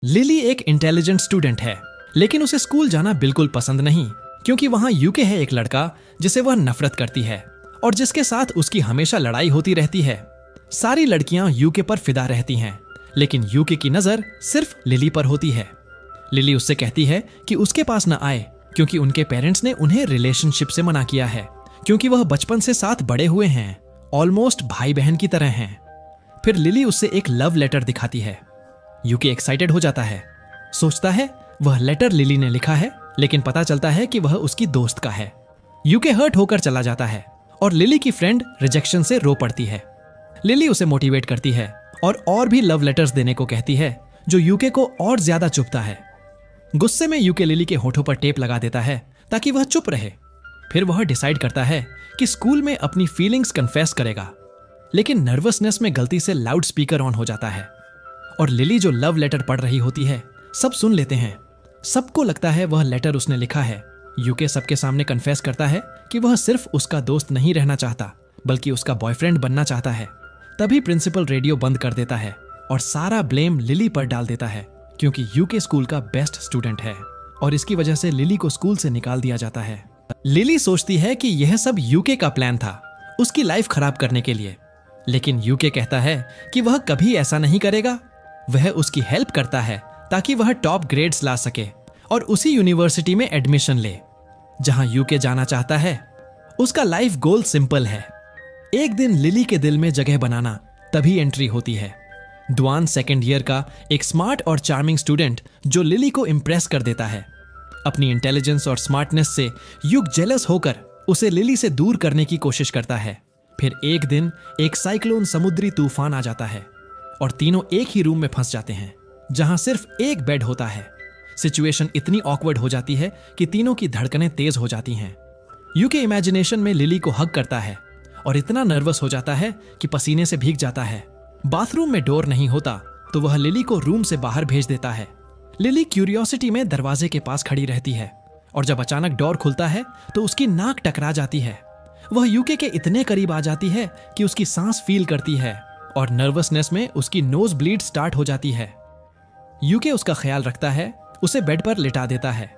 Lily एक intelligent student है, लेकिन उसे स्कूल जाना बिल्कुल पसंद नहीं, क्योंकि वहां यूके है एक लड़का जिसे वह नफरत करती है और जिसके साथ उसकी हमेशा लड़ाई होती रहती है। सारी लड़कियां यूके पर फिदा रहती हैं, लेकिन यूके की नजर सिर्फ लिली पर होती है। लिली उससे कहती है कि उसके पास न आए, क्योंकि उनके पेरेंट्स ने उन्हें रिलेशनशिप से मना किया है, क्योंकि वह बचपन से साथ बड़े हुए हैं, ऑलमोस्ट भाई बहन की तरह हैं। फिर लिली उससे एक लव लेटर दिखाती है। यूके एक्साइटेड हो जाता है, सोचता है वह लेटर लिली ने लिखा है, लेकिन पता चलता है कि वह उसकी दोस्त का है। यूके हर्ट होकर चला जाता है और लिली की फ्रेंड रिजेक्शन से रो पड़ती है। लिली उसे मोटिवेट करती है और भी लव लेटर्स देने को कहती है, जो यूके को और ज्यादा चुभता है। गुस्से में यूके लिली के होठों पर टेप लगा देता है ताकि वह चुप रहे। फिर वह डिसाइड करता है कि स्कूल में अपनी फीलिंग्स कन्फेस करेगा, लेकिन नर्वसनेस में गलती से लाउड स्पीकर ऑन हो जाता है और लिली जो लव लेटर पढ़ रही होती है सब सुन लेते हैं। सबको लगता है वह लेटर उसने लिखा है। यूके सबके सामने कन्फेस करता है कि वह सिर्फ उसका दोस्त नहीं रहना चाहता, बल्कि उसका बॉयफ्रेंड बनना चाहता है। तभी प्रिंसिपल रेडियो बंद कर देता है और सारा ब्लेम लिली पर डाल देता है, क्योंकि यूके स्कूल का बेस्ट स्टूडेंट है और इसकी वजह से लिली को स्कूल से निकाल दिया जाता है। लिली सोचती है कि यह सब यूके का प्लान था, उसकी लाइफ खराब करने के लिए, लेकिन यूके कहता है कि वह कभी ऐसा नहीं करेगा। वह उसकी हेल्प करता है ताकि वह टॉप ग्रेड्स ला सके और उसी यूनिवर्सिटी में एडमिशन ले जहां यूके जाना चाहता है। उसका लाइफ गोल सिंपल है, एक दिन लिली के दिल में जगह बनाना। तभी एंट्री होती है दुआन सेकेंड ईयर का एक स्मार्ट और चार्मिंग स्टूडेंट, जो लिली को इम्प्रेस कर देता है। अपनी इंटेलिजेंस और स्मार्टनेस से युग जेलस होकर उसे लिली से दूर करने की कोशिश करता है। फिर एक दिन एक साइक्लोन समुद्री तूफान आ जाता है और तीनों एक ही रूम में फंस जाते हैं, जहां सिर्फ एक बेड होता है। सिचुएशन इतनी ऑकवर्ड हो जाती है कि तीनों की धड़कनें तेज हो जाती हैं। यूके इमेजिनेशन में लिली को हग करता है और इतना नर्वस हो जाता है कि पसीने से भीग जाता है। बाथरूम में डोर नहीं होता तो वह लिली को रूम से बाहर भेज देता है। लिली क्यूरियोसिटी में दरवाजे के पास खड़ी रहती है और जब अचानक डोर खुलता है तो उसकी नाक टकरा जाती है। वह यूके के इतने करीब आ जाती है कि उसकी सांस फील करती है और नर्वसनेस में उसकी नोज ब्लीड स्टार्ट हो जाती है। यूके उसका ख्याल रखता है, उसे बेड पर लिटा देता है।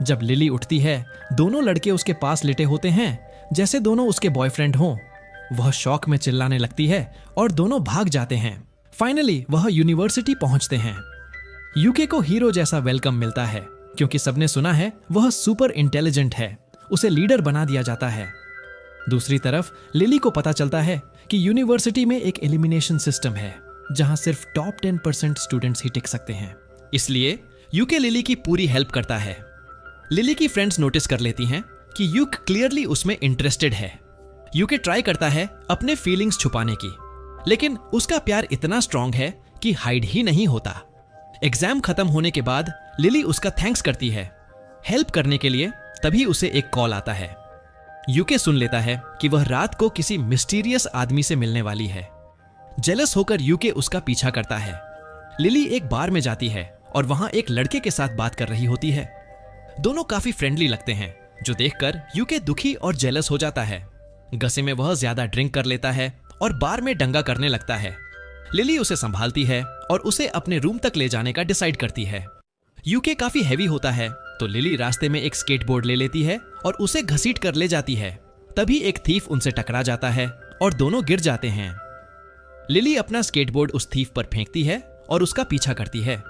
जब लिली उठती है, दोनों लड़के उसके पास लेटे होते हैं, जैसे दोनों उसके बॉयफ्रेंड हों। वह शॉक में चिल्लाने लगती है और दोनों भाग जाते हैं। फाइनली वह यूनिवर्सिटी पहुंचते हैं। यूके को हीरो जैसा वेलकम मिलता है, क्योंकि सबने सुना है वह सुपर इंटेलिजेंट है। उसे लीडर बना दिया जाता है। दूसरी तरफ लिली को पता चलता है कि यूनिवर्सिटी में एक एलिमिनेशन सिस्टम है, जहां सिर्फ टॉप 10% स्टूडेंट्स ही टिक सकते हैं। इसलिए यूके लिली की पूरी हेल्प करता है। लिली की फ्रेंड्स नोटिस कर लेती हैं कि यूक क्लियरली उसमें इंटरेस्टेड है। यूके ट्राई करता है अपने फीलिंग्स छुपाने की, लेकिन उसका प्यार इतना स्ट्रांग है कि हाइड ही नहीं होता। एग्जाम खत्म होने के बाद लिली उसका थैंक्स करती है हेल्प करने के लिए। तभी उसे एक कॉल आता है। यूके सुन लेता है कि वह रात को किसी मिस्टीरियस आदमी से मिलने वाली है। जेलस होकर यूके उसका पीछा करता है। लिली एक बार में जाती है और वहां एक लड़के के साथ बात कर रही होती है। दोनों काफी फ्रेंडली लगते हैं, जो देखकर यूके दुखी और जेलस हो जाता है। गुस्से में वह ज्यादा ड्रिंक कर लेता है और बार में दंगा करने लगता है। लिली उसे संभालती है और उसे अपने रूम तक ले जाने का डिसाइड करती है। यूके काफी हैवी होता है, तो लिली रास्ते में एक स्केटबोर्ड ले लेती है और उसे घसीट कर ले जाती है। तभी एक थीफ उनसे टकरा जाता है और दोनों गिर जाते हैं। लिली अपना स्केटबोर्ड उस थीफ पर फेंकती है और उसका पीछा करती है।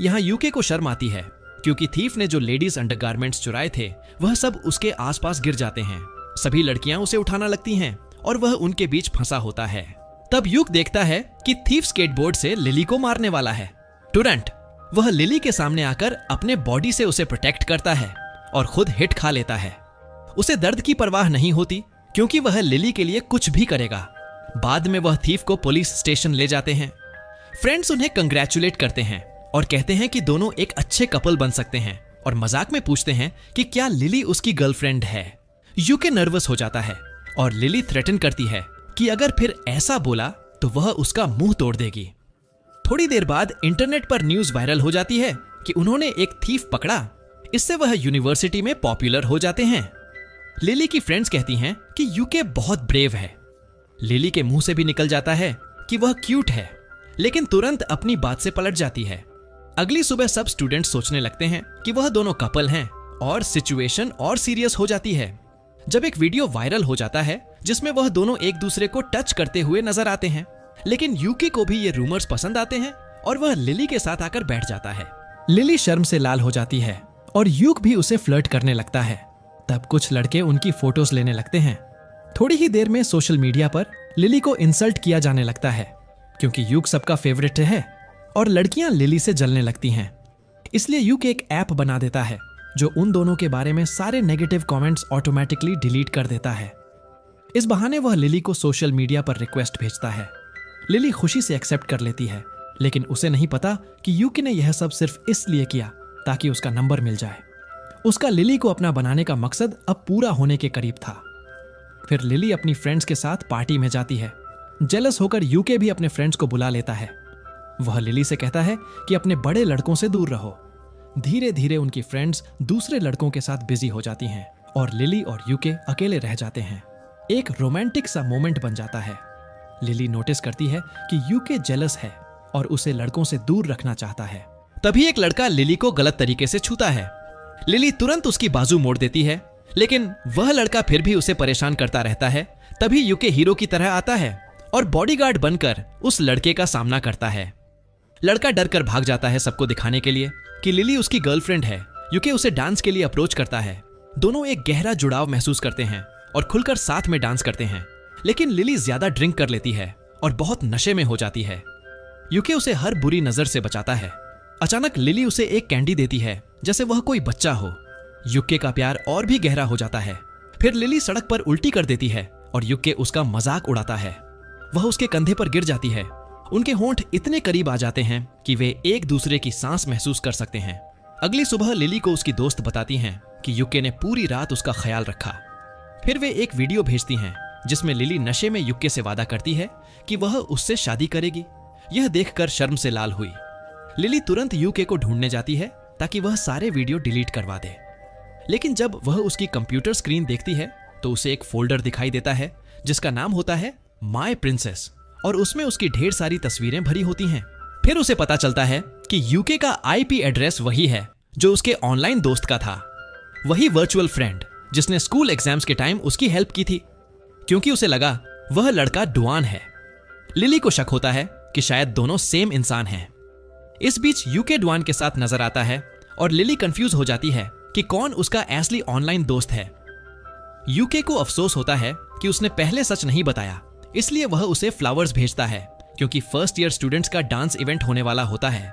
यहाँ यूके को शर्म आती है, क्योंकि थीफ ने जो लेडीज अंडरगारमेंट्स चुराए थे वह सब उसके आसपास गिर जाते हैं। सभी लड़कियां उसे उठाना लगती हैं और वह उनके बीच फंसा होता है। तब यूक देखता है कि थीफ स्केटबोर्ड से लिली को मारने वाला है। तुरंत वह लिली के सामने आकर अपने बॉडी से उसे प्रोटेक्ट करता है और खुद हिट खा लेता है। उसे दर्द की परवाह नहीं होती, क्योंकि वह लिली के लिए कुछ भी करेगा। बाद में वह थीफ को पुलिस स्टेशन ले जाते हैं। फ्रेंड्स उन्हें कंग्रेचुलेट करते हैं और कहते हैं कि दोनों एक अच्छे कपल बन सकते हैं, और मजाक में पूछते हैं कि क्या लिली उसकी गर्लफ्रेंड है। यूके नर्वस हो जाता है और लिली थ्रेटन करती है कि अगर फिर ऐसा बोला तो वह उसका मुंह तोड़ देगी। थोड़ी देर बाद इंटरनेट पर न्यूज वायरल हो जाती है कि उन्होंने एक थीफ पकड़ा। इससे वह यूनिवर्सिटी में पॉपुलर हो जाते हैं। लिली की फ्रेंड्स कहती हैं कि यूके बहुत ब्रेव है। लिली के मुंह से भी निकल जाता है कि वह क्यूट है, लेकिन तुरंत अपनी बात से पलट जाती है। अगली सुबह सब स्टूडेंट्स सोचने लगते हैं कि वह दोनों कपल हैं और सिचुएशन और सीरियस हो जाती है जब एक वीडियो वायरल हो जाता है जिसमें वह दोनों एक दूसरे को टच करते हुए नजर आते हैं। लेकिन यूकी को भी ये रूमर्स पसंद आते हैं और वह लिली के साथ आकर बैठ जाता है। लिली शर्म से लाल हो जाती है और यूक भी उसे फ्लर्ट करने लगता है। तब कुछ लड़के उनकी फोटोज लेने लगते हैं। थोड़ी ही देर में सोशल मीडिया पर लिली को इंसल्ट किया जाने लगता है क्योंकि यूक सबका फेवरेट है और लड़कियां लिली से जलने लगती हैं। इसलिए यूक एक ऐप बना देता है जो उन दोनों के बारे में सारे नेगेटिव कमेंट्स ऑटोमेटिकली डिलीट कर देता है। इस बहाने वह लिली को सोशल मीडिया पर रिक्वेस्ट भेजता है। लिली खुशी से एक्सेप्ट कर लेती है, लेकिन उसे नहीं पता कि यूकी ने यह सब सिर्फ इसलिए किया ताकि उसका नंबर मिल जाए। उसका लिली को अपना बनाने का मकसद अब पूरा होने के करीब था। फिर लिली अपनी फ्रेंड्स के साथ पार्टी में जाती है। जेलस होकर यूके भी अपने फ्रेंड्स को बुला लेता है। वह लिली से कहता है कि अपने बड़े लड़कों से दूर रहो। धीरे धीरे उनकी फ्रेंड्स दूसरे लड़कों के साथ बिजी हो जाती हैं और लिली और यूके अकेले रह जाते हैं। एक रोमांटिक सा मोमेंट बन जाता है। लिली नोटिस करती है कि यूके जेलस है और उसे लड़कों से दूर रखना चाहता है। तभी एक लड़का लिली को गलत तरीके से छूता है। लिली तुरंत उसकी बाजू मोड़ देती है, लेकिन वह लड़का फिर भी उसे परेशान करता रहता है। तभी यूके हीरो की तरह आता है और बॉडीगार्ड बनकर उस लड़के का सामना करता है। लड़का डर कर भाग जाता है सबको दिखाने के लिए कि लिली उसकी गर्लफ्रेंड है। यूके उसे डांस के लिए अप्रोच करता है। दोनों एक गहरा जुड़ाव महसूस करते हैं और खुलकर साथ में डांस करते हैं। लेकिन लिली ज्यादा ड्रिंक कर लेती है और बहुत नशे में हो जाती है। यूके उसे हर बुरी नजर से बचाता है। अचानक लिली उसे एक कैंडी देती है जैसे वह कोई बच्चा हो। यूके का प्यार और भी गहरा हो जाता है। फिर लिली सड़क पर उल्टी कर देती है और यूके उसका मजाक उड़ाता है। वह उसके कंधे पर गिर जाती है। उनके होंठ इतने करीब आ जाते हैं कि वे एक दूसरे की सांस महसूस कर सकते हैं। अगली सुबह लिली को उसकी दोस्त बताती हैं कि यूके ने पूरी रात उसका ख्याल रखा। फिर वे एक वीडियो भेजती हैं जिसमें लिली नशे में यूके से वादा करती है कि वह उससे शादी करेगी। यह देखकर शर्म से लाल हुई। लिली तुरंत यूके को ढूंढने जाती है ताकि वह सारे वीडियो डिलीट करवा दे। लेकिन जब वह उसकी कंप्यूटर स्क्रीन देखती है तो उसे एक फोल्डर दिखाई देता है जिसका नाम होता है माय प्रिंसेस और उसमें उसकी ढेर सारी तस्वीरें भरी होती हैं। फिर उसे पता चलता है कि यूके का आईपी एड्रेस वही है जो उसके ऑनलाइन दोस्त का था, वही वर्चुअल फ्रेंड जिसने स्कूल एग्जाम्स के टाइम उसकी हेल्प की थी, क्योंकि उसे लगा वह लड़का डुआन है। लिली को शक होता है कि शायद दोनों सेम इंसान हैं। इस बीच यूके डुआन के साथ नजर आता है और लिली कंफ्यूज हो जाती है कि कौन उसका असली ऑनलाइन दोस्त है। यूके को अफसोस होता है कि उसने पहले सच नहीं बताया, इसलिए वह उसे फ्लावर्स भेजता है क्योंकि फर्स्ट ईयर स्टूडेंट्स का डांस इवेंट होने वाला होता है।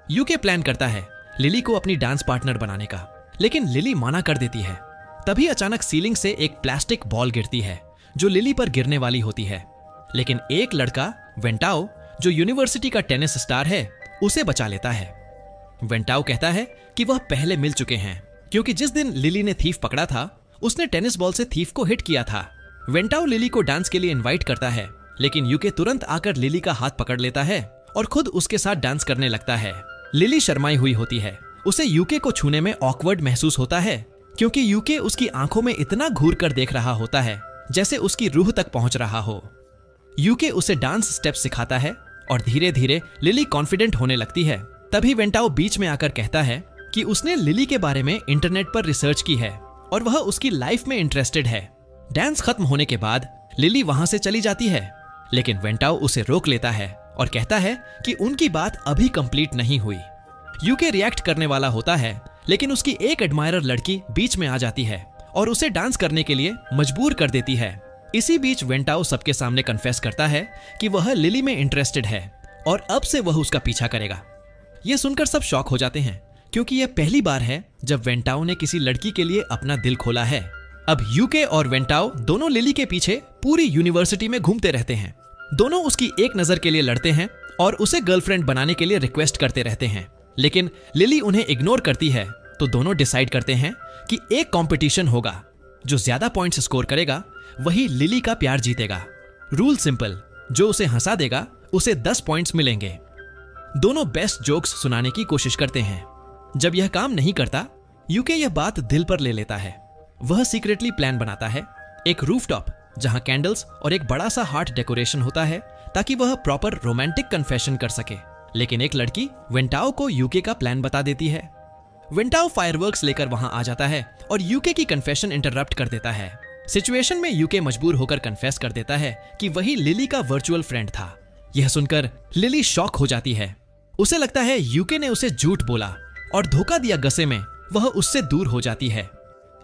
यूके प्लान करता है लिली को अपनी डांस पार्टनर बनाने का, लेकिन लिली मना कर देती है। तभी अचानक सीलिंग से एक प्लास्टिक बॉल गिरती है जो लिली पर गिरने वाली होती है, लेकिन एक लड़का वेंटाओ जो यूनिवर्सिटी का टेनिस स्टार है उसे बचा लेता है। वेंटाओ कहता है कि वह पहले मिल चुके हैं क्योंकि जिस दिन लिली ने थीफ पकड़ा था उसने टेनिस बॉल से थीफ को हिट किया था। वेंटाओ लिली को डांस के लिए इनवाइट करता है, लेकिन यूके तुरंत आकर लिली का हाथ पकड़ लेता है और खुद उसके साथ डांस करने लगता है। लिली शर्माई हुई होती है। उसे यूके को छूने में ऑकवर्ड महसूस होता है क्योंकि यूके उसकी आंखों में इतना घूर कर देख रहा होता है जैसे उसकी रूह तक पहुंच रहा हो। यूके उसे डांस स्टेप सिखाता है और धीरे धीरे लिली कॉन्फिडेंट होने लगती है। तभी वेंटाओ बीच में आकर कहता है कि उसने लिली के बारे में इंटरनेट पर रिसर्च की है और वह उसकी लाइफ में इंटरेस्टेड है। डांस खत्म होने के बाद लिली वहां से चली जाती है, लेकिन वेंटाओ उसे रोक लेता है और कहता है कि उनकी बात अभी कंप्लीट नहीं हुई। यूके रिएक्ट करने वाला होता है, लेकिन उसकी एक एडमायरर लड़की बीच में आ जाती है और उसे डांस करने के लिए मजबूर कर देती है। इसी बीच वेंटाओ सबके सामने कन्फेस करता है कि वह लिली में इंटरेस्टेड है और अब से वह उसका पीछा करेगा। यह सुनकर सब शॉक हो जाते हैं क्योंकि यह पहली बार है जब वेंटाओ ने किसी लड़की के लिए अपना दिल खोला है। अब यूके और वेंटाओ दोनों लिली के पीछे पूरी यूनिवर्सिटी में घूमते रहते हैं। दोनों उसकी एक नजर के लिए लड़ते हैं और उसे गर्लफ्रेंड बनाने के लिए रिक्वेस्ट करते रहते हैं, लेकिन लिली उन्हें इग्नोर करती है। तो दोनों डिसाइड करते हैं कि एक कंपटीशन होगा, जो ज्यादा पॉइंट्स स्कोर करेगा वही लिली का प्यार जीतेगा। रूल सिंपल, जो उसे हंसा देगा उसे 10 पॉइंट्स मिलेंगे। दोनों बेस्ट जोक्स सुनाने की कोशिश करते हैं। जब यह काम नहीं करता, यूके यह बात दिल पर ले लेता है। वह सीक्रेटली प्लान बनाता है, एक रूफटॉप जहां कैंडल्स और एक बड़ा सा हार्ट डेकोरेशन होता है ताकि वह प्रॉपर रोमांटिक कन्फेशन कर सके। लेकिन एक लड़की वेंटाओ को यूके का प्लान बता देती है। वेंटाओ फायरवर्क्स लेकर वहां आ जाता है और यूके की कन्फेशन इंटरप्ट कर देता है। सिचुएशन में यूके मजबूर होकर कन्फेस कर देता है कि वही लिली का वर्चुअल फ्रेंड था। यह सुनकर लिली शॉक हो जाती है। उसे लगता है यूके ने उसे झूठ बोला और धोखा दिया। गुस्से में वह उससे दूर हो जाती है।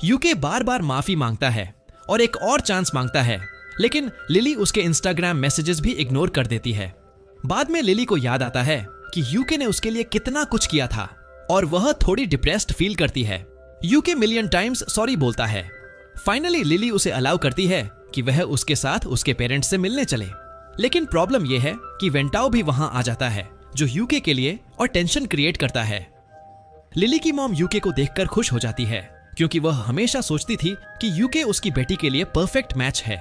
यूके बार बार माफी मांगता है और एक और चांस मांगता है, लेकिन लिली उसके इंस्टाग्राम मैसेजेस भी इग्नोर कर देती है। बाद में लिली को याद आता है कि यूके ने उसके लिए कितना कुछ किया था और वह थोड़ी डिप्रेस्ड फील करती है। यूके मिलियन टाइम्स सॉरी बोलता है। फाइनली लिली उसे अलाउ करती है कि वह उसके साथ उसके पेरेंट्स से मिलने चले। लेकिन प्रॉब्लम यह है कि वेंटाओ भी वहां आ जाता है, जो यूके के लिए और टेंशन क्रिएट करता है। लिली की मॉम यूके को देखकर खुश हो जाती है, क्योंकि वह हमेशा सोचती थी कि यूके उसकी बेटी के लिए परफेक्ट मैच है।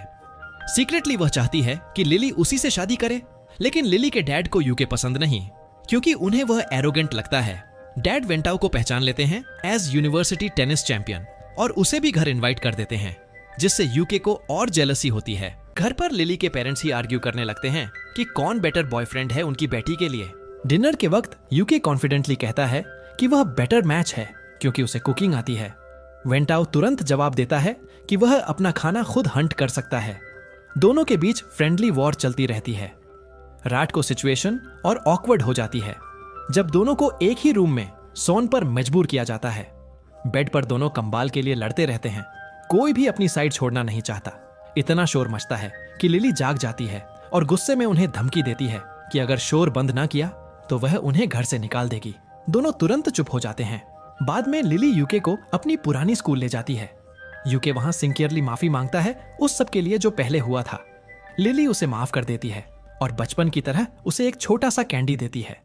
सीक्रेटली वह चाहती है कि लिली उसी से शादी करे, लेकिन लिली के डैड को यूके पसंद नहीं, क्योंकि उन्हें वह एरोगेंट लगता है। डैड वेंटाओ को पहचान लेते हैं एज यूनिवर्सिटी टेनिस चैंपियन और उसे भी घर इनवाइट कर देते हैं, जिससे यूके को और जेलसी होती है। घर पर लिली के पेरेंट्स ही आर्ग्यू करने लगते हैं कि कौन बेटर बॉयफ्रेंड है उनकी बेटी के लिए। डिनर के वक्त यूके कॉन्फिडेंटली कहता है कि वह बेटर मैच है, क्योंकि उसे कुकिंग आती है। वेंटाओ तुरंत जवाब देता है कि वह अपना खाना खुद हंट कर सकता है। दोनों के बीच फ्रेंडली वॉर चलती रहती है। रात को सिचुएशन और ऑकवर्ड हो जाती है जब दोनों को एक ही रूम में सोने पर मजबूर किया जाता है। बेड पर दोनों कंबाल के लिए लड़ते रहते हैं। कोई भी अपनी साइड छोड़ना नहीं चाहता। इतना शोर मचता है कि लिली जाग जाती है और गुस्से में उन्हें धमकी देती है कि अगर शोर बंद ना किया तो वह उन्हें घर से निकाल देगी। दोनों तुरंत चुप हो जाते हैं। बाद में लिली यूके को अपनी पुरानी स्कूल ले जाती है। यूके वहां सिंसियरली माफी मांगता है उस सब के लिए जो पहले हुआ था। लिली उसे माफ कर देती है और बचपन की तरह उसे एक छोटा सा कैंडी देती है।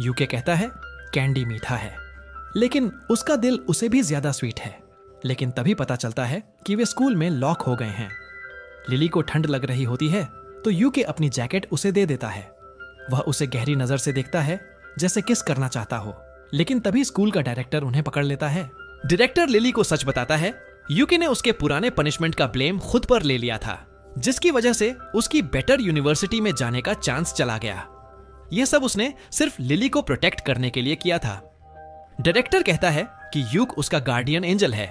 यूके कहता है कैंडी मीठा है, लेकिन उसका दिल उसे भी ज्यादा स्वीट है। लेकिन तभी पता चलता है कि वे स्कूल में लॉक हो गए हैं। लिली को ठंड लग रही होती है तो यूके अपनी जैकेट उसे दे देता है। वह उसे गहरी नजर से देखता है, जैसे किस करना चाहता हो। लेकिन तभी स्कूल का डायरेक्टर उन्हें पकड़ लेता है। डायरेक्टर लिली को सच बताता है यूके ने उसके पुराने पनिशमेंट का ब्लेम खुद पर ले लिया था, जिसकी वजह से उसकी बेटर यूनिवर्सिटी में जाने का चांस चला गया। यह सब उसने सिर्फ लिली को प्रोटेक्ट करने के लिए किया था। डायरेक्टर कहता है कि यूक उसका गार्डियन एंजल है।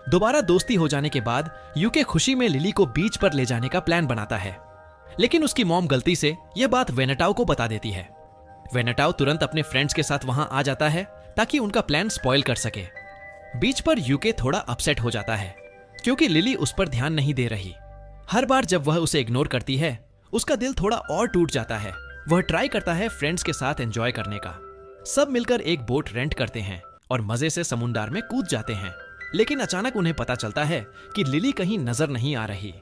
दोबारा दोस्ती हो जाने के बाद यूके खुशी में लिली को बीच पर ले जाने का प्लान बनाता है, लेकिन उसकी मॉम गलती से यह बात वेनेटाओ को बता देती है। वेनेटाओ तुरंत अपने फ्रेंड्स के साथ वहां आ जाता है ताकि उनका प्लान स्पॉइल कर सके। बीच पर यूके थोड़ा अपसेट हो जाता है, क्योंकि लिली उस पर ध्यान नहीं दे रही। हर बार जब वह उसे इग्नोर करती है, उसका दिल थोड़ा और टूट जाता है। वह ट्राई करता है फ्रेंड्स के साथ एंजॉय करने का। सब मिलकर एक बोट रेंट करते हैं और मजे से समुद्र में कूद जाते हैं। लेकिन अचानक उन्हें पता चलता है कि लिली कहीं नजर नहीं आ रही।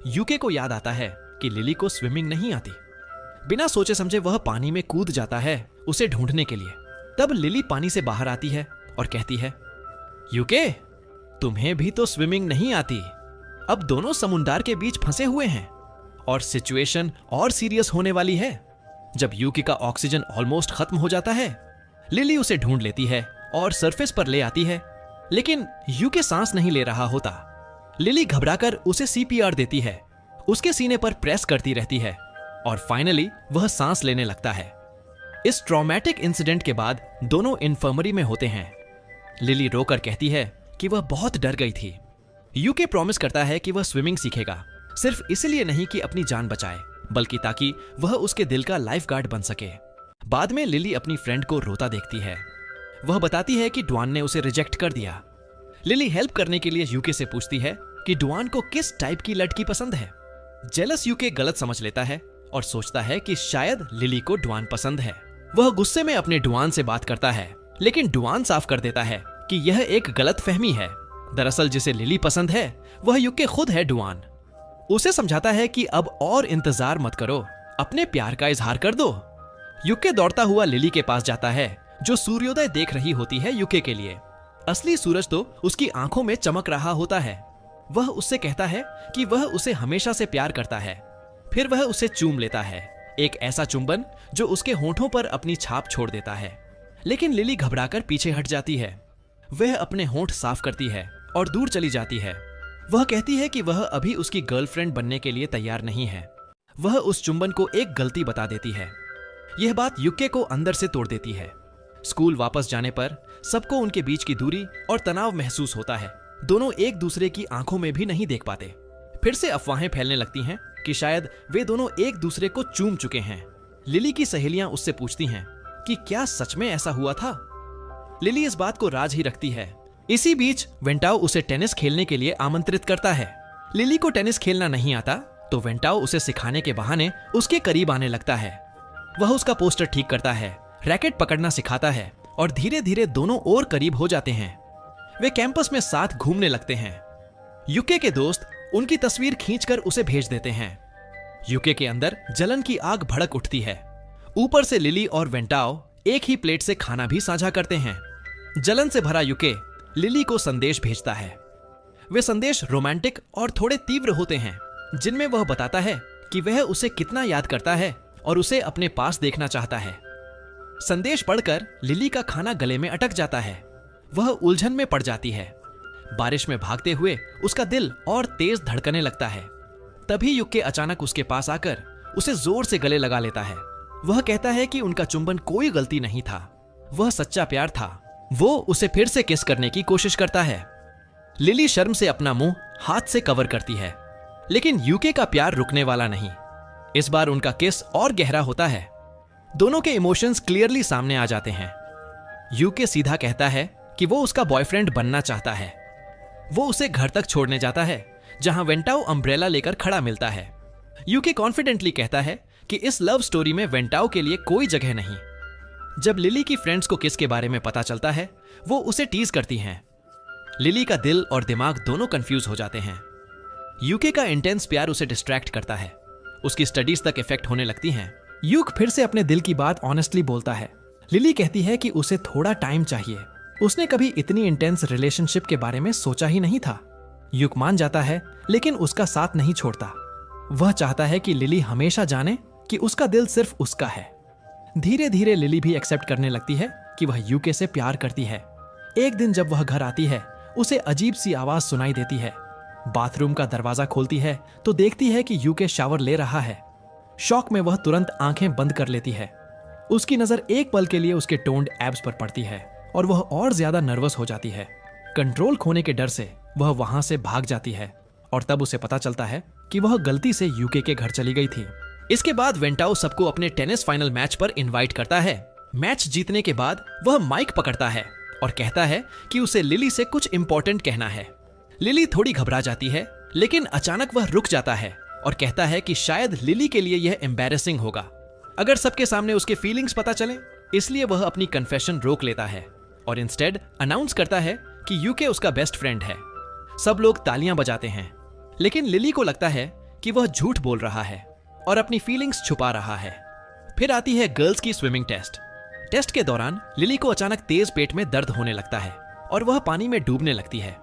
यूके को याद आता है कि लिली को स्विमिंग नहीं आती। बिना सोचे समझे वह पानी में कूद जाता है उसे ढूंढने के लिए। तब लिली पानी से बाहर आती है और कहती है, यूके, तुम्हें भी तो स्विमिंग नहीं आती। अब दोनों समुद्र के बीच फंसे हुए हैं और सिचुएशन और सीरियस होने वाली है। जब यूके का ऑक्सीजन ऑलमोस्ट खत्म हो जाता है, लिली उसे ढूंढ लेती है और सरफेस पर ले आती है, लेकिन यूके सांस नहीं ले रहा होता। लिली घबराकर उसे सीपीआर देती है, उसके सीने पर प्रेस करती रहती है और फाइनली वह सांस लेने लगता है। इस ट्रॉमेटिक इंसिडेंट के बाद दोनों इन्फर्मरी में होते हैं। लिली रोकर कहती है कि वह बहुत डर गई थी। यूके प्रॉमिस करता है कि वह स्विमिंग सीखेगा, सिर्फ इसलिए नहीं कि अपनी जान बचाए, बल्कि ताकि वह उसके दिल का लाइफ गार्ड बन सके। बाद में लिली अपनी फ्रेंड को रोता देखती है। वह बताती है कि डुआन ने उसे रिजेक्ट कर दिया। लिली हेल्प करने के लिए यूके से पूछती है कि डुआन को किस टाइप की लड़की पसंद है। जेलस यूके गलत समझ लेता है और सोचता है कि शायद लिली को डुआन पसंद है। वह गुस्से में अपने डुआन से बात करता है, लेकिन डुआन साफ कर देता है कि यह एक गलत फहमी है। दरअसल जिसे लिली पसंद है वह यूके खुद है। डुआन उसे समझाता है कि अब और इंतजार मत करो, अपने प्यार का इजहार कर दो। यूके दौड़ता हुआ लिली के पास जाता है, जो सूर्योदय देख रही होती है यूके के लिए। असली सूरज तो उसकी आंखों में चमक रहा होता है। वह उससे कहता है कि वह उसे हमेशा से प्यार करता है। फिर वह उसे चूम लेता है, एक ऐसा चुंबन जो उसके होठों पर अपनी छाप छोड़ देता है। लेकिन लिली घबराकर पीछे हट जाती है। वह अपने होंठ साफ करती है और दूर चली जाती है। वह कहती है कि वह अभी उसकी गर्लफ्रेंड बनने के लिए तैयार नहीं है। वह उस चुंबन को एक गलती बता देती है। यह बात यूके को अंदर से तोड़ देती है। स्कूल वापस जाने पर सबको उनके बीच की दूरी और तनाव महसूस होता है। दोनों एक दूसरे की आंखों में भी नहीं देख पाते। फिर से अफवाहें फैलने लगती हैं कि शायद वे दोनों एक दूसरे को चूम चुके हैं। लिली की सहेलियां उससे पूछती हैं कि क्या सच में ऐसा हुआ था। लिली इस बात को राज ही रखती है। इसी बीच वेंटाओ उसे टेनिस खेलने के लिए आमंत्रित करता है। लिली को टेनिस खेलना नहीं आता तो वेंटाओ उसे सिखाने के बहाने उसके करीब आने लगता है। वह उसका पोस्टर ठीक करता है, रैकेट पकड़ना सिखाता है और धीरे धीरे दोनों और करीब हो जाते हैं। वे कैंपस में साथ घूमने लगते हैं। यूके के दोस्त उनकी तस्वीर खींचकर उसे भेज देते हैं। यूके के अंदर जलन की आग भड़क उठती है। ऊपर से लिली और वेंटाओ एक ही प्लेट से खाना भी साझा करते हैं। जलन से भरा यूके लिली को संदेश भेजता है। वे संदेश रोमांटिक और थोड़े तीव्र होते हैं, जिनमें वह बताता है कि वह उसे कितना याद करता है और उसे अपने पास देखना चाहता है। संदेश पढ़कर लिली का खाना गले में अटक जाता है। वह उलझन में पड़ जाती है। बारिश में भागते हुए उसका दिल और तेज धड़कने लगता है। तभी यूके अचानक उसके पास आकर उसे जोर से गले लगा लेता है। वह कहता है कि उनका चुंबन कोई गलती नहीं था, वह सच्चा प्यार था। वो उसे फिर से किस करने की कोशिश करता है। लिली शर्म से अपना मुंह हाथ से कवर करती है, लेकिन यूके का प्यार रुकने वाला नहीं। इस बार उनका किस और गहरा होता है। दोनों के इमोशंस क्लियरली सामने आ जाते हैं। यूके सीधा कहता है कि वो उसका बॉयफ्रेंड बनना चाहता है। वो उसे घर तक छोड़ने जाता है, जहां वेंटाओ अम्ब्रेला लेकर खड़ा मिलता है। यूके कॉन्फिडेंटली कहता है कि इस लव स्टोरी में वेंटाओ के लिए कोई जगह नहीं। जब लिली की फ्रेंड्स को किस के बारे में पता चलता है, वो उसे टीज करती हैं। लिली का दिल और दिमाग दोनों कंफ्यूज हो जाते हैं। यूके का इंटेंस प्यार उसे डिस्ट्रैक्ट करता है। उसकी स्टडीज तक इफेक्ट होने लगती हैं। यूक फिर से अपने दिल की बात ऑनेस्टली बोलता है। लिली कहती है कि उसे थोड़ा टाइम चाहिए। उसने कभी इतनी इंटेंस रिलेशनशिप के बारे में सोचा ही नहीं था। यूक मान जाता है, लेकिन उसका साथ नहीं छोड़ता। वह चाहता है कि लिली हमेशा जाने कि उसका दिल सिर्फ उसका है। धीरे धीरे लिली भी एक्सेप्ट करने लगती है कि वह यूके से प्यार करती है। एक दिन जब वह घर आती है, उसे अजीब सी आवाज सुनाई देती है। बाथरूम का दरवाजा खोलती है तो देखती है कि यूके शावर ले रहा है। शॉक में वह तुरंत आंखें बंद कर लेती है। उसकी नजर एक पल के लिए उसके टोन्ड एब्स पर पड़ती है और वह और ज्यादा नर्वस हो जाती है। कंट्रोल खोने के डर से वह वहां से भाग जाती है और तब उसे पता चलता है कि वह गलती से यूके के घर चली गई थी। इसके बाद वेंटाओ सबको अपने टेनिस फाइनल मैच पर इनवाइट करता है। मैच जीतने के बाद वह माइक पकड़ता है और कहता है कि उसे लिली से कुछ इंपॉर्टेंट कहना है। लिली थोड़ी घबरा जाती है, लेकिन अचानक वह रुक जाता है और कहता है कि शायद लिली के लिए यह एम्बैरेसिंग होगा अगर सबके सामने उसके फीलिंग्स पता चले। इसलिए वह अपनी कन्फेशन रोक लेता है और इंस्टेड अनाउंस करता है कि यूके उसका बेस्ट फ्रेंड है। सब लोग तालियां बजाते हैं, लेकिन लिली को लगता है कि वह झूठ बोल रहा है और अपनी फीलिंग्स छुपा रहा है। फिर आती है गर्ल्स की स्विमिंग टेस्ट। टेस्ट के दौरान लिली को अचानक तेज पेट में दर्द होने लगता है और वह पानी में डूबने लगती है।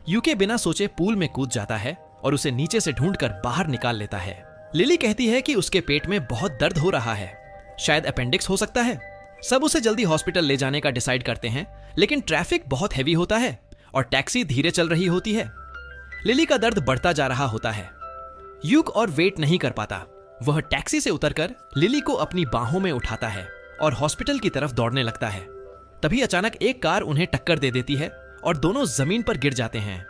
यूके बिना सोचे पूल में कूद जाता है और उसे नीचे से ढूंढकर बाहर निकाल लेता है। लिली कहती है कि उसके पेट में बहुत दर्द हो रहा है, शायद अपेंडिक्स हो सकता है। सब उसे जल्दी हॉस्पिटल ले जाने का डिसाइड करते हैं, लेकिन ट्रैफिक बहुत हैवी होता है और टैक्सी धीरे चल रही होती है। लिली का दर्द बढ़ता जा रहा होता है। यूक और वेट नहीं कर पाता। वह टैक्सी से उतरकर लिली को अपनी बाहों में उठाता है और हॉस्पिटल की तरफ दौड़ने लगता है। तभी अचानक एक कार उन्हें टक्कर दे देती है और दोनों जमीन पर गिर जाते हैं।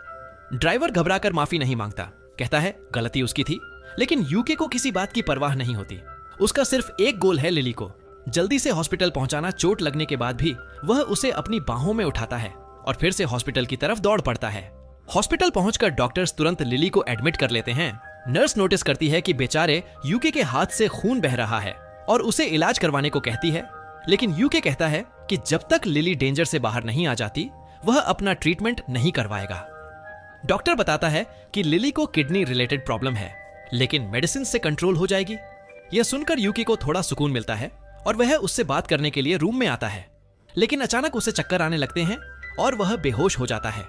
ड्राइवर घबराकर माफी नहीं मांगता, कहता है गलती उसकी थी, लेकिन यूके को किसी बात की परवाह नहीं होती। उसका सिर्फ एक गोल है लिली को जल्दी से हॉस्पिटल पहुंचाना। चोट लगने के बाद भी वह उसे अपनी बाहों में उठाता है और फिर से हॉस्पिटल की तरफ दौड़ पड़ता है। हॉस्पिटल पहुंचकर डॉक्टर्स तुरंत लिली को एडमिट कर लेते हैं। नर्स नोटिस करती है कि बेचारे यूके के हाथ से खून बह रहा है और उसे इलाज करवाने को कहती है, लेकिन यूके कहता है कि जब तक लिली डेंजर से बाहर नहीं आ जाती वह अपना ट्रीटमेंट नहीं करवाएगा। डॉक्टर बताता है कि लिली को किडनी रिलेटेड प्रॉब्लम है, लेकिन मेडिसिन से कंट्रोल हो जाएगी। यह सुनकर यूकी को थोड़ा सुकून मिलता है और वह उससे बात करने के लिए रूम में आता है, लेकिन अचानक उसे चक्कर आने लगते हैं और वह बेहोश हो जाता है।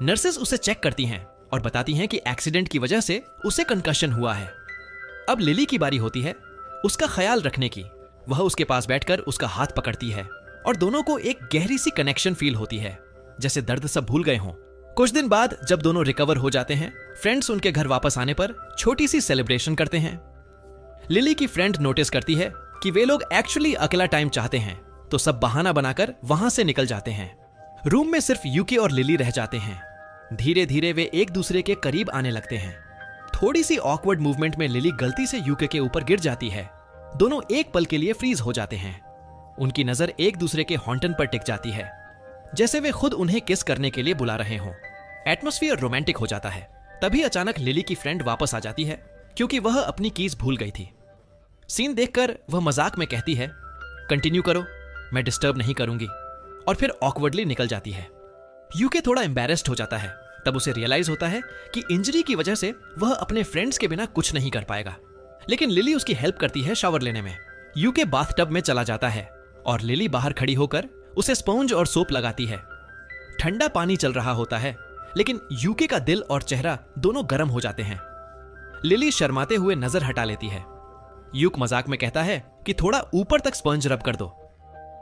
नर्सेस उसे चेक करती हैं और बताती हैं कि एक्सीडेंट की वजह से उसे कंकशन हुआ है। अब लिली की बारी होती है उसका ख्याल रखने की। वह उसके पास बैठकर उसका हाथ पकड़ती है और दोनों को एक गहरी सी कनेक्शन फील होती है, जैसे दर्द सब भूल गए हों। कुछ दिन बाद जब दोनों रिकवर हो जाते हैं, फ्रेंड्स उनके घर वापस आने पर छोटी सी सेलिब्रेशन करते हैं। लिली की फ्रेंड नोटिस करती है कि वे लोग एक्चुअली अकेला टाइम चाहते हैं, तो सब बहाना बनाकर वहां से निकल जाते हैं। रूम में सिर्फ यूके और लिली रह जाते हैं। धीरे धीरे वे एक दूसरे के करीब आने लगते हैं। थोड़ी सी ऑकवर्ड मूवमेंट में लिली गलती से यूके के ऊपर गिर जाती है। दोनों एक पल के लिए फ्रीज हो जाते हैं। उनकी नजर एक दूसरे के हॉन्टन पर टिक जाती है, जैसे वे खुद उन्हें किस करने के लिए बुला रहे हों। एटमॉस्फेयर रोमांटिक हो जाता है। तभी अचानक लिली की फ्रेंड वापस आ जाती है, क्योंकि वह अपनी कीज भूल गई थी। सीन देखकर वह मजाक में कहती है, कंटिन्यू करो, मैं डिस्टर्ब नहीं करूंगी, और फिर ऑकवर्डली निकल जाती है। यूके थोड़ा एम्बैरेस्ड हो जाता है। तब उसे रियलाइज होता है कि इंजरी की वजह से वह अपने फ्रेंड्स के बिना कुछ नहीं कर पाएगा। लेकिन लिली उसकी हेल्प करती है शावर लेने में। यूके बाथटब में चला जाता है और लिली बाहर खड़ी होकर उसे स्पॉन्ज और सोप लगाती है। ठंडा पानी चल रहा होता है, लेकिन यूके का दिल और चेहरा दोनों गर्म हो जाते हैं। लिली शर्माते हुए नजर हटा लेती है। यूक मजाक में कहता है कि थोड़ा ऊपर तक स्पंज रब कर दो।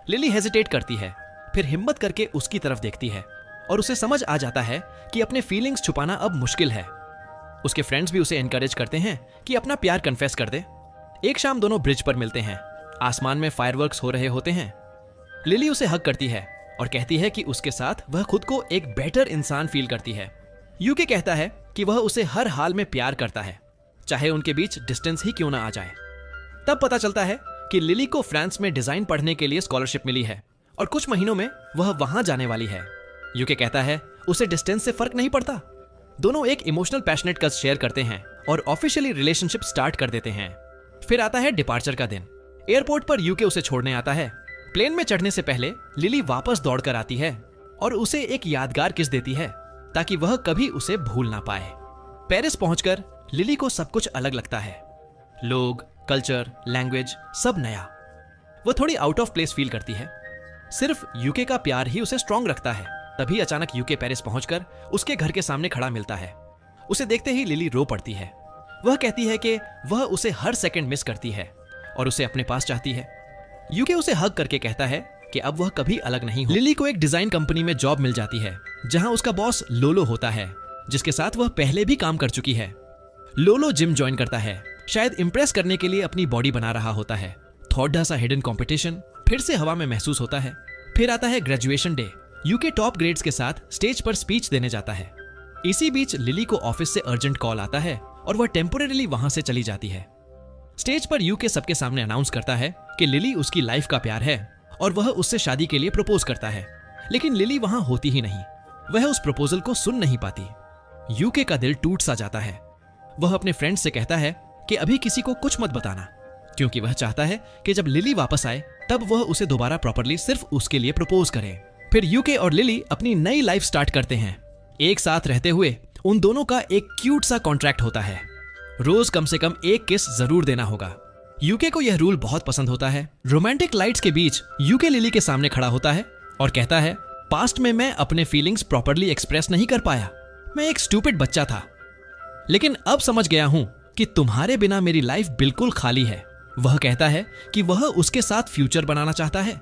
लिली हेजिटेट करती है, फिर हिम्मत करके उसकी तरफ देखती है और उसे समझ आ जाता है कि अपने फीलिंग्स छुपाना अब मुश्किल है। उसके फ्रेंड्स भी उसे एनकरेज करते हैं कि अपना प्यार कन्फेस कर दे। एक शाम दोनों ब्रिज पर मिलते हैं। आसमान में फायरवर्क्स हो रहे होते हैं। लिली उसे हग करती है और कहती है कि उसके साथ वह खुद को एक बेटर इंसान फील करती है। यूके कहता है कि वह उसे हर हाल में प्यार करता है, चाहे उनके बीच डिस्टेंस ही क्यों ना आ जाए। तब पता चलता है कि लिली को फ्रांस में डिजाइन पढ़ने के लिए स्कॉलरशिप मिली है और कुछ महीनों में वह वहां जाने वाली है। यूके कहता है उसे डिस्टेंस से फर्क नहीं पड़ता। दोनों एक इमोशनल पैशनेट कज शेयर करते हैं और ऑफिशियली रिलेशनशिप स्टार्ट कर देते हैं। फिर आता है डिपार्चर का दिन। एयरपोर्ट पर यूके उसे छोड़ने आता है। प्लेन में चढ़ने से पहले लिली वापस दौड़कर आती है और उसे एक यादगार किस देती है, ताकि वह कभी उसे भूल ना पाए। पेरिस पहुंचकर लिली को सब कुछ अलग लगता है। लोग, कल्चर, लैंग्वेज, सब नया। वह थोड़ी आउट ऑफ प्लेस फील करती है। सिर्फ यूके का प्यार ही उसे स्ट्रांग रखता है। तभी अचानक यूके पेरिस पहुंचकर उसके घर के सामने खड़ा मिलता है। उसे देखते ही लिली रो पड़ती है। वह कहती है कि वह उसे हर सेकंड मिस करती है और उसे अपने पास चाहती है। यूके उसे हग करके कहता है कि अब वह कभी अलग नहीं हो। लिली को एक डिजाइन कंपनी में जॉब मिल जाती है, जहां उसका बॉस लोलो होता है, जिसके साथ वह पहले भी काम कर चुकी है। लोलो जिम ज्वाइन करता है, शायद इंप्रेस करने के लिए अपनी बॉडी बना रहा होता है। थोड़ा सा हिडन कंपटीशन फिर से हवा में महसूस होता है। फिर आता है graduation day. UK top grades के साथ स्टेज पर स्पीच देने जाता है। इसी बीच लिली को ऑफिस से अर्जेंट कॉल आता है और वह टेम्पोरेरीली वहां से चली जाती है। स्टेज पर यूके सबके सामने अनाउंस करता है कि लिली उसकी लाइफ का प्यार है और वह उससे शादी के लिए प्रपोज करता है। लेकिन लिली वहां होती ही नहीं। वह उस प्रपोजल को सुन नहीं पाती। यूके का दिल टूट सा जाता है। वह अपने फ्रेंड से कहता है कि अभी किसी को कुछ मत बताना, क्योंकि वह चाहता है कि जब लिली वापस आए तब वह उसे दोबारा प्रॉपर्ली सिर्फ उसके लिए प्रपोज करे। फिर यूके और लिली अपनी नई लाइफ स्टार्ट करते हैं। एक साथ रहते हुए उन दोनों का एक क्यूट सा कॉन्ट्रैक्ट होता है। रोज कम से कम एक किस जरूर देना होगा। यूके को यह रूल बहुत पसंद होता है। रोमांटिक लाइट्स के बीच यूके लिली के सामने खड़ा होता है और कहता है, पास्ट में मैं अपने फीलिंग्स प्रॉपर्ली एक्सप्रेस नहीं कर पाया। मैं एक स्टूपिड बच्चा था, लेकिन अब समझ गया हूं कि तुम्हारे बिना मेरी लाइफ बिल्कुल खाली है। वह कहता है कि वह उसके साथ फ्यूचर बनाना चाहता है।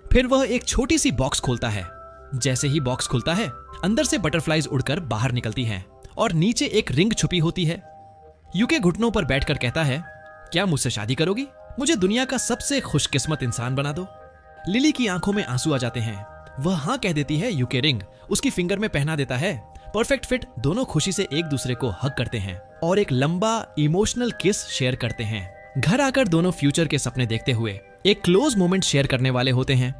फिर वह एक छोटी सी बॉक्स खोलता है। जैसे ही बॉक्स खुलता है, अंदर से बटरफ्लाइज उड़कर बाहर निकलती हैं और नीचे एक रिंग छुपी होती है। यूके घुटनों पर बैठकर कहता है, क्या मुझसे शादी करोगी? मुझे दुनिया का सबसे खुशकिस्मत इंसान बना दो। लिली की आंखों में आंसू आ जाते हैं। वह हाँ कह देती है। यूके रिंग उसकी फिंगर में पहना देता है। Perfect fit. दोनों खुशी से एक दूसरे को हग करते हैं और एक लंबा इमोशनल किस शेयर करते हैं। घर आकर दोनों फ्यूचर के सपने देखते हुए एक क्लोज मोमेंट शेयर करने वाले होते हैं।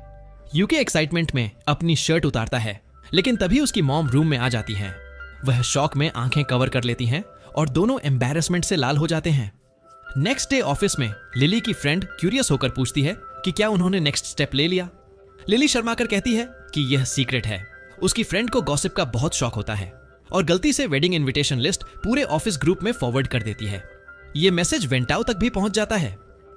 यूके एक्साइटमेंट में अपनी शर्ट उतारता है, लेकिन तभी उसकी मॉम रूम में आ जाती है। वह शॉक में आंखें कवर कर लेती हैं और दोनों एम्बैरेसमेंट से लाल हो जाते हैं। नेक्स्ट डे ऑफिस में लिली की फ्रेंड क्यूरियस होकर पूछती है कि क्या उन्होंने नेक्स्ट स्टेप ले लिया। लिली शर्माकर कहती है कि यह सीक्रेट है। उसकी फ्रेंड को गॉसिप का बहुत शौक होता है और गलती से वेडिंग इनविटेशन लिस्ट पूरे ऑफिस ग्रुप में फॉरवर्ड कर देती है। यह मैसेज वेंटाओ तक भी पहुंच जाता है।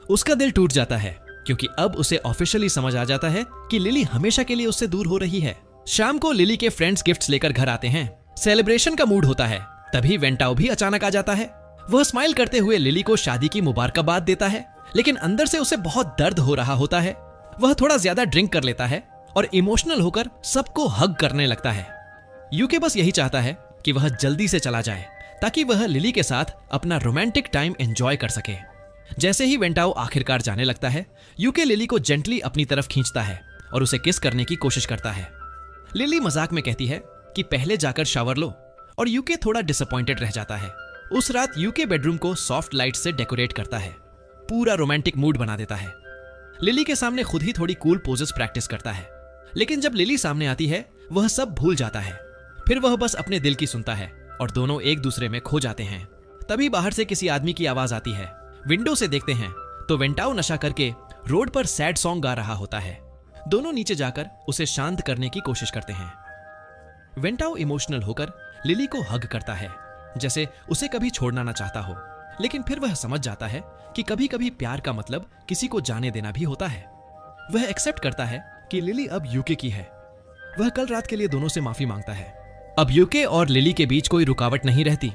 उसका दिल टूट जाता है, क्योंकि अब उसे ऑफिशियली समझ आ जाता है कि लिली हमेशा के लिए उससे दूर हो रही है। शाम को लिली के फ्रेंड्स गिफ्ट्स लेकर घर आते हैं। सेलिब्रेशन का मूड होता है। तभी वेंटाओ भी अचानक आ जाता है। वह स्माइल करते हुए लिली को शादी की मुबारकबाद देता है, लेकिन अंदर से उसे बहुत दर्द हो रहा होता है। वह थोड़ा ज्यादा ड्रिंक कर लेता है और इमोशनल होकर सबको हग करने लगता है। यूके बस यही चाहता है कि वह जल्दी से चला जाए, ताकि वह लिली के साथ अपना रोमांटिक टाइम एंजॉय कर सके। जैसे ही वेंटाओ आखिरकार जाने लगता है, यूके लिली को जेंटली अपनी तरफ खींचता है और उसे किस करने की कोशिश करता है। लिली मजाक में कहती है कि पहले जाकर शावर लो, और यूके थोड़ा डिसअपॉइंटेड रह जाता है। उस रात यूके बेडरूम को सॉफ्ट लाइट से डेकोरेट करता है, पूरा रोमांटिक मूड बना देता है। लिली के सामने खुद ही थोड़ी कूल पोजेस प्रैक्टिस करता है, लेकिन जब लिली सामने आती है वह सब भूल जाता है। फिर वह बस अपने दिल की सुनता है और दोनों एक दूसरे में खो जाते हैं। तभी बाहर से किसी आदमी की आवाज आती है। विंडो से देखते हैं तो वेंटाओ नशा करके रोड पर सैड सॉन्ग गा रहा होता है। दोनों नीचे जाकर उसे शांत करने की कोशिश करते हैं। वेंटाओ इमोशनल होकर लिली को हग करता है, जैसे उसे कभी छोड़ना ना चाहता हो। लेकिन फिर वह समझ जाता है कि कभी कभी प्यार का मतलब किसी को जाने देना भी होता है। वह एक्सेप्ट करता है कि लिली अब यूके की है। वह कल रात के लिए दोनों से माफी मांगता है। अब यूके और लिली के बीच कोई रुकावट नहीं रहती।